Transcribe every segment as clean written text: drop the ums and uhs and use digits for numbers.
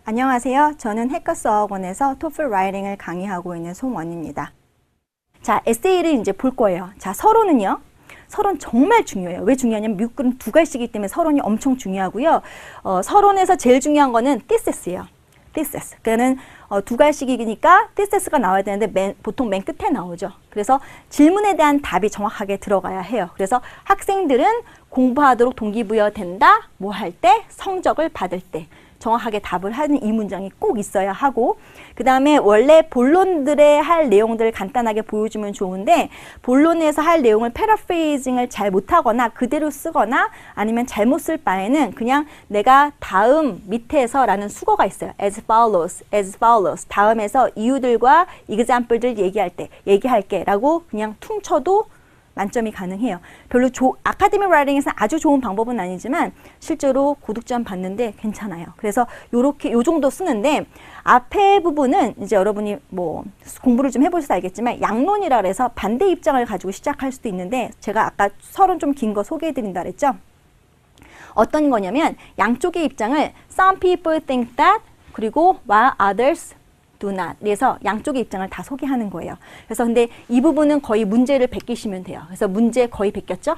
안녕하세요. 저는 해커스 어학원에서 토플 라이팅을 강의하고 있는 송원입니다. 자, 에세이를 이제 볼 거예요. 자, 서론은요. 서론 정말 중요해요. 왜 중요하냐면 미국은 두 갈씩이기 때문에 서론이 엄청 중요하고요. 서론에서 제일 중요한 거는 thesis,예요. thesis. 그러니까는 두 갈씩이니까 thesis가 나와야 되는데 보통 맨 끝에 나오죠. 그래서 질문에 대한 답이 정확하게 들어가야 해요. 그래서 학생들은 공부하도록 동기부여된다. 뭐 할 때? 성적을 받을 때. 정확하게 답을 하는 이 문장이 꼭 있어야 하고, 그 다음에 원래 본론들의 할 내용들을 간단하게 보여주면 좋은데, 본론에서 할 내용을 패러프레이징을 잘 못하거나 그대로 쓰거나 아니면 잘못 쓸 바에는 그냥 내가 다음 밑에서 라는 수거가 있어요. as follows. 다음에서 이유들과 example들 얘기할게 라고 그냥 퉁쳐도 만점이 가능해요. 별로 아카데믹 라이팅에서는 아주 좋은 방법은 아니지만 실제로 고득점 받는데 괜찮아요. 그래서 요렇게 요 정도 쓰는데 앞에 부분은 이제 여러분이 뭐 공부를 좀 해보셔서 알겠지만 양론이라 그래서 반대 입장을 가지고 시작할 수도 있는데 제가 아까 서론 좀 긴 거 소개해드린다 그랬죠. 어떤 거냐면 양쪽의 입장을 some people think that 그리고 while others do not. 그래서 양쪽의 입장을 다 소개하는 거예요. 그래서 근데 이 부분은 거의 문제를 베끼시면 돼요. 그래서 문제 거의 베꼈죠?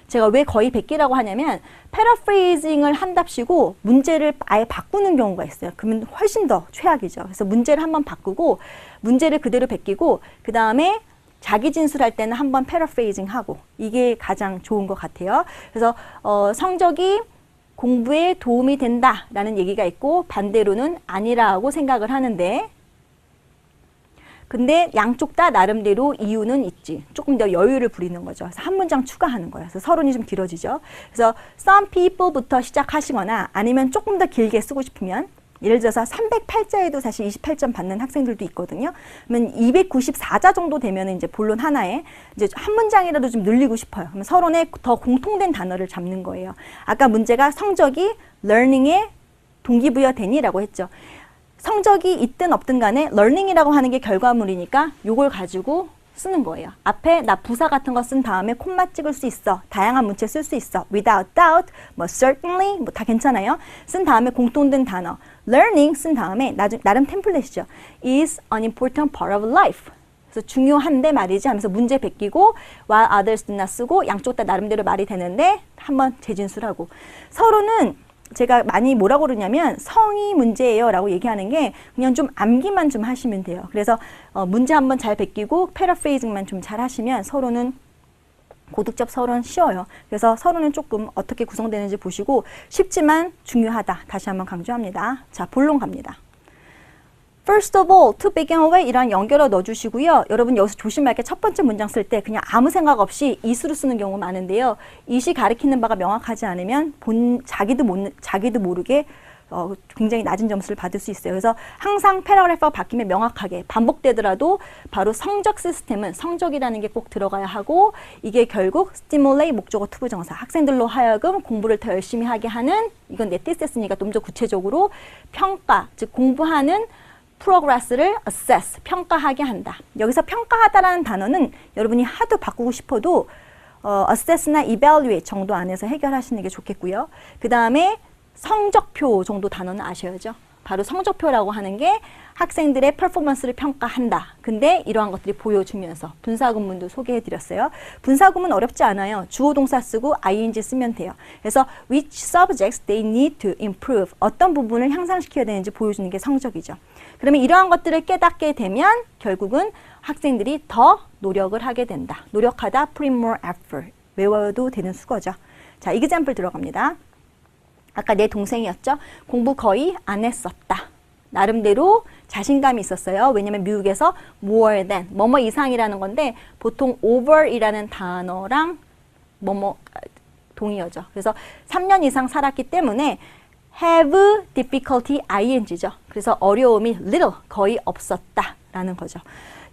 제가 왜 거의 베끼라고 하냐면 패러프레이징을 한답시고 문제를 아예 바꾸는 경우가 있어요. 그러면 훨씬 더 최악이죠. 그래서 문제를 한번 바꾸고 문제를 그대로 베끼고 그 다음에 자기 진술할 때는 한번 패러프레이징 하고 이게 가장 좋은 것 같아요. 그래서 성적이 공부에 도움이 된다라는 얘기가 있고 반대로는 아니라고 생각을 하는데 근데 양쪽 다 나름대로 이유는 있지. 조금 더 여유를 부리는 거죠. 그래서 한 문장 추가하는 거예요. 그래서 서론이 좀 길어지죠. 그래서 some people부터 시작하시거나 아니면 조금 더 길게 쓰고 싶으면 예를 들어서 308자에도 사실 28점 받는 학생들도 있거든요. 그러면 294자 정도 되면 이제 본론 하나에 이제 한 문장이라도 좀 늘리고 싶어요. 그러면 서론에 더 공통된 단어를 잡는 거예요. 아까 문제가 성적이 learning에 동기부여되니라고 했죠. 성적이 있든 없든 간에 learning이라고 하는 게 결과물이니까 요걸 가지고 쓰는 거예요. 앞에 나 부사 같은 거 쓴 다음에 콤마 찍을 수 있어. 다양한 문체 쓸 수 있어. without doubt, 뭐 certainly, 뭐 다 괜찮아요. 쓴 다음에 공통된 단어. learning 쓴 다음에 나름 템플릿이죠. is an important part of life. 그래서 중요한데 말이지 하면서 문제 베끼고 while others do not 쓰고 양쪽 다 나름대로 말이 되는데 한번 재진술하고. 서로는 제가 많이 뭐라고 그러냐면 성의 문제예요 라고 얘기하는 게 그냥 좀 암기만 좀 하시면 돼요. 그래서 문제 한번 잘 베끼고 패러프레이징만 좀 잘 하시면 서론은 고득점 서론 쉬워요. 그래서 서론은 조금 어떻게 구성되는지 보시고 쉽지만 중요하다. 다시 한번 강조합니다. 자, 본론 갑니다. First of all, to begin with 이런 연결어 넣어주시고요. 여러분 여기서 조심할 게 첫 번째 문장 쓸 때 그냥 아무 생각 없이 is로 쓰는 경우 많은데요. is이 가리키는 바가 명확하지 않으면 자기도 모르게 굉장히 낮은 점수를 받을 수 있어요. 그래서 항상 패러그래프가 바뀌면 명확하게 반복되더라도 바로 성적 시스템은 성적이라는 게 꼭 들어가야 하고 이게 결국 stimulate 목적어 투부정사 학생들로 하여금 공부를 더 열심히 하게 하는 이건 내 thesis,니까 좀 더 구체적으로 평가 즉 공부하는 프로그레스를 assess, 평가하게 한다. 여기서 평가하다라는 단어는 여러분이 하도 바꾸고 싶어도 assess나 evaluate 정도 안에서 해결하시는 게 좋겠고요. 그 다음에 성적표 정도 단어는 아셔야죠. 바로 성적표라고 하는 게 학생들의 퍼포먼스를 평가한다. 근데 이러한 것들이 보여주면서 분사구문도 소개해드렸어요. 분사구문 어렵지 않아요. 주어 동사 쓰고 ing 쓰면 돼요. 그래서 which subjects they need to improve. 어떤 부분을 향상시켜야 되는지 보여주는 게 성적이죠. 그러면 이러한 것들을 깨닫게 되면 결국은 학생들이 더 노력을 하게 된다. 노력하다, put in more effort. 외워도 되는 수거죠. 자, example 들어갑니다. 아까 내 동생이었죠? 공부 거의 안 했었다. 나름대로 자신감이 있었어요. 왜냐면 미국에서 more than, 뭐뭐 이상이라는 건데 보통 over이라는 단어랑 뭐뭐 동의어죠. 그래서 3년 이상 살았기 때문에 have difficulty ing죠. 그래서 어려움이 little, 거의 없었다 라는 거죠.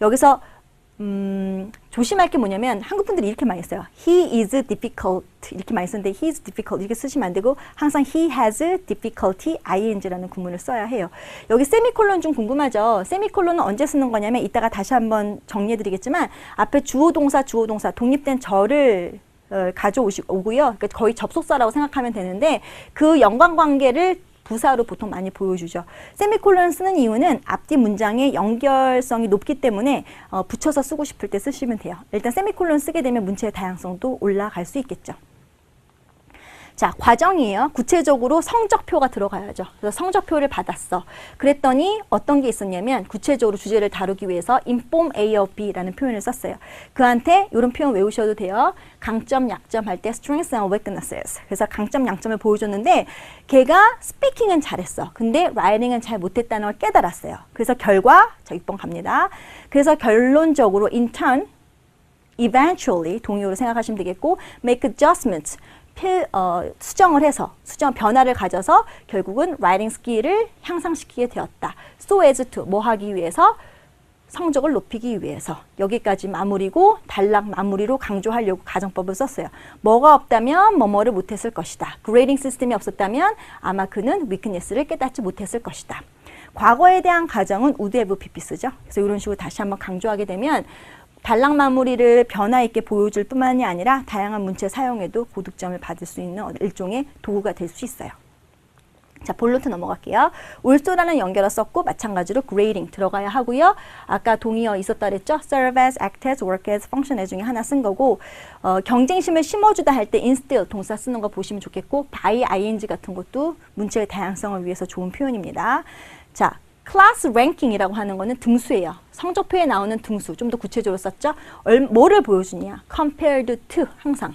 여기서 조심할 게 뭐냐면 한국 분들이 이렇게 많이 써요. He is difficult 이렇게 많이 쓰는데 he is difficult 이렇게 쓰시면 안 되고 항상 he has difficulty ing라는 구문을 써야 해요. 여기 세미콜론 좀 궁금하죠? 세미콜론은 언제 쓰는 거냐면 이따가 다시 한번 정리해 드리겠지만 앞에 주어 동사 독립된 절을 가져오고요. 그러니까 거의 접속사라고 생각하면 되는데 그 연관관계를 부사로 보통 많이 보여주죠. 세미콜론을 쓰는 이유는 앞뒤 문장의 연결성이 높기 때문에 붙여서 쓰고 싶을 때 쓰시면 돼요. 일단 세미콜론 쓰게 되면 문체의 다양성도 올라갈 수 있겠죠. 자, 과정이에요. 구체적으로 성적표가 들어가야죠. 그래서 성적표를 받았어. 그랬더니 어떤 게 있었냐면 구체적으로 주제를 다루기 위해서 inform A of B라는 표현을 썼어요. 그한테 이런 표현 외우셔도 돼요. 강점, 약점 할 때 strengths and weaknesses. 그래서 강점, 양점을 보여줬는데 걔가 스피킹은 잘했어. 근데 라이팅은 잘 못했다는 걸 깨달았어요. 그래서 결과, 자 6번 갑니다. 그래서 결론적으로 in turn, eventually 동의어로 생각하시면 되겠고 make adjustments. 수정을 해서 변화를 가져서 결국은 라이팅 스킬을 향상시키게 되었다. So as to 뭐 하기 위해서? 성적을 높이기 위해서. 여기까지 마무리고 단락 마무리로 강조하려고 가정법을 썼어요. 뭐가 없다면 뭐뭐를 못했을 것이다. 그레이딩 시스템이 없었다면 아마 그는 위크니스를 깨닫지 못했을 것이다. 과거에 대한 가정은 would have PP 쓰죠. 그래서 이런 식으로 다시 한번 강조하게 되면 단락 마무리를 변화 있게 보여줄 뿐만이 아니라 다양한 문체 사용에도 고득점을 받을 수 있는 일종의 도구가 될 수 있어요. 자, 본론트 넘어갈게요. 올소라는 연결어 썼고 마찬가지로 grading 들어가야 하고요. 아까 동의어 있었다 그랬죠? serve as, act as, work as, function as 중에 하나 쓴 거고 경쟁심을 심어주다 할 때 instill 동사 쓰는 거 보시면 좋겠고 by ing 같은 것도 문체의 다양성을 위해서 좋은 표현입니다. 자, 클래스 랭킹이라고 하는 거는 등수예요. 성적표에 나오는 등수, 좀 더 구체적으로 썼죠? 뭐를 보여주냐? compared to, 항상.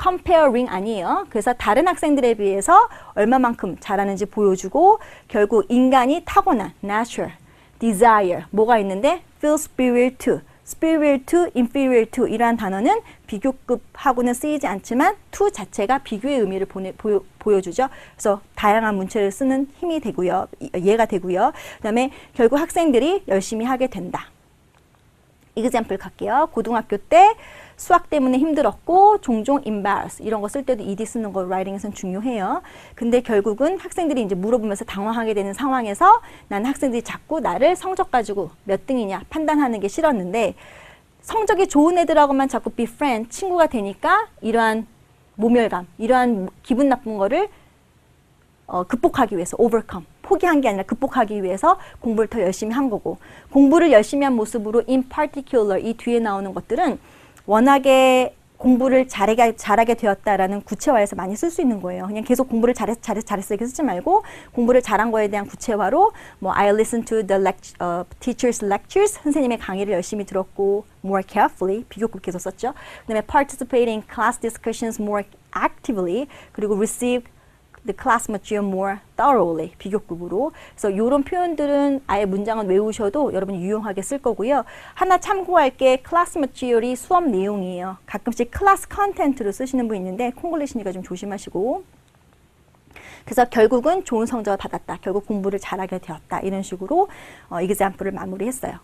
comparing 아니에요. 그래서 다른 학생들에 비해서 얼마만큼 잘하는지 보여주고 결국 인간이 타고난 natural, desire, 뭐가 있는데 feel superior to, superior to, inferior to 이러한 단어는 비교급하고는 쓰이지 않지만 to 자체가 비교의 의미를 보여주죠. 그래서 다양한 문체를 쓰는 힘이 되고요. 이해가 되고요. 그 다음에 결국 학생들이 열심히 하게 된다. example 갈게요. 고등학교 때 수학 때문에 힘들었고 종종 embarrass 이런 거 쓸 때도 ed 쓰는 거 writing에서는 중요해요. 근데 결국은 학생들이 이제 물어보면서 당황하게 되는 상황에서 난 학생들이 자꾸 나를 성적 가지고 몇 등이냐 판단하는 게 싫었는데 성적이 좋은 애들하고만 자꾸 be friend, 친구가 되니까 이러한 모멸감, 이러한 기분 나쁜 거를 극복하기 위해서 overcome, 포기한 게 아니라 극복하기 위해서 공부를 더 열심히 한 거고 공부를 열심히 한 모습으로 in particular 이 뒤에 나오는 것들은 워낙에 공부를 잘하게 되었다라는 구체화해서 많이 쓸 수 있는 거예요. 그냥 계속 공부를 잘했어 이렇게 쓰지 말고 공부를 잘한 거에 대한 구체화로 뭐 I listened to the teacher's lectures 선생님의 강의를 열심히 들었고 more carefully 비교급 계속 썼죠. 그다음에 participate in class discussions more actively 그리고 receive the class material more thoroughly 비교급으로. 그래서 이런 표현들은 아예 문장은 외우셔도 여러분이 유용하게 쓸 거고요. 하나 참고할 게 class material이 수업 내용이에요. 가끔씩 class content로 쓰시는 분 있는데 콩글리시니까 좀 조심하시고. 그래서 결국은 좋은 성적을 받았다. 결국 공부를 잘하게 되었다. 이런 식으로 example를 마무리했어요.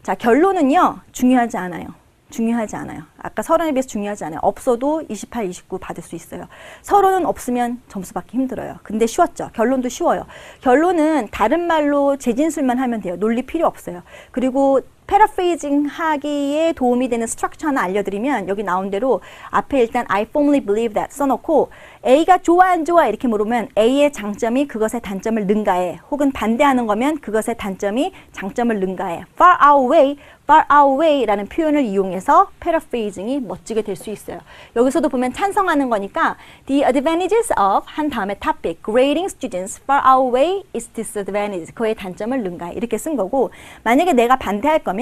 자, 결론은요. 중요하지 않아요. 중요하지 않아요. 아까 서론에 비해서 중요하지 않아요. 없어도 28, 29 받을 수 있어요. 서론은 없으면 점수 받기 힘들어요. 근데 쉬웠죠. 결론도 쉬워요. 결론은 다른 말로 재진술만 하면 돼요. 논리 필요 없어요. 그리고 패러프레이징 하기에 도움이 되는 스트럭처 하나 알려드리면 여기 나온 대로 앞에 일단 I firmly believe that 써놓고 A가 좋아 안 좋아 이렇게 물으면 A의 장점이 그것의 단점을 능가해 혹은 반대하는 거면 그것의 단점이 장점을 능가해 far away 라는 표현을 이용해서 패러프레이징이 멋지게 될 수 있어요. 여기서도 보면 찬성하는 거니까 the advantages of 한 다음에 topic grading students far away is disadvantages 그의 단점을 능가해 이렇게 쓴 거고 만약에 내가 반대할 거면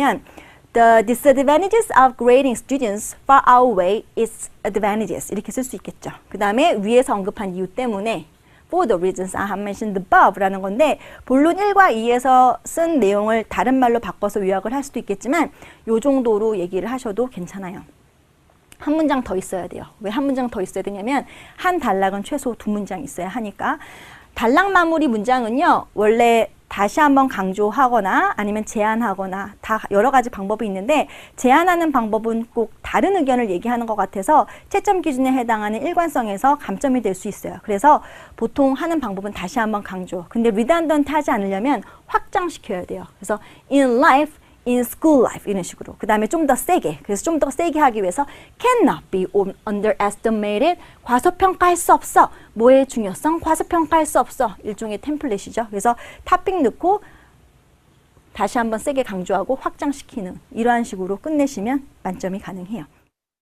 the disadvantages of grading students far away is advantages 이렇게 쓸 수 있겠죠. 그 다음에 위에서 언급한 이유 때문에 for the reasons I have mentioned above 라는 건데 본론 1과 2에서 쓴 내용을 다른 말로 바꿔서 요약을 할 수도 있겠지만 요 정도로 얘기를 하셔도 괜찮아요. 한 문장 더 있어야 돼요. 왜 한 문장 더 있어야 되냐면 한 단락은 최소 2문장 있어야 하니까 단락 마무리 문장은요. 원래 다시 한번 강조하거나 아니면 제안하거나 다 여러 가지 방법이 있는데 제안하는 방법은 꼭 다른 의견을 얘기하는 것 같아서 채점 기준에 해당하는 일관성에서 감점이 될 수 있어요. 그래서 보통 하는 방법은 다시 한번 강조. 근데 redundant 하지 않으려면 확장시켜야 돼요. 그래서 in life, in school life 이런 식으로. 그 다음에 좀 더 세게. 그래서 좀 더 세게 하기 위해서 cannot be underestimated. 과소평가할 수 없어. 뭐의 중요성? 과소평가할 수 없어. 일종의 템플릿이죠. 그래서 topic 넣고 다시 한번 세게 강조하고 확장시키는 이러한 식으로 끝내시면 만점이 가능해요.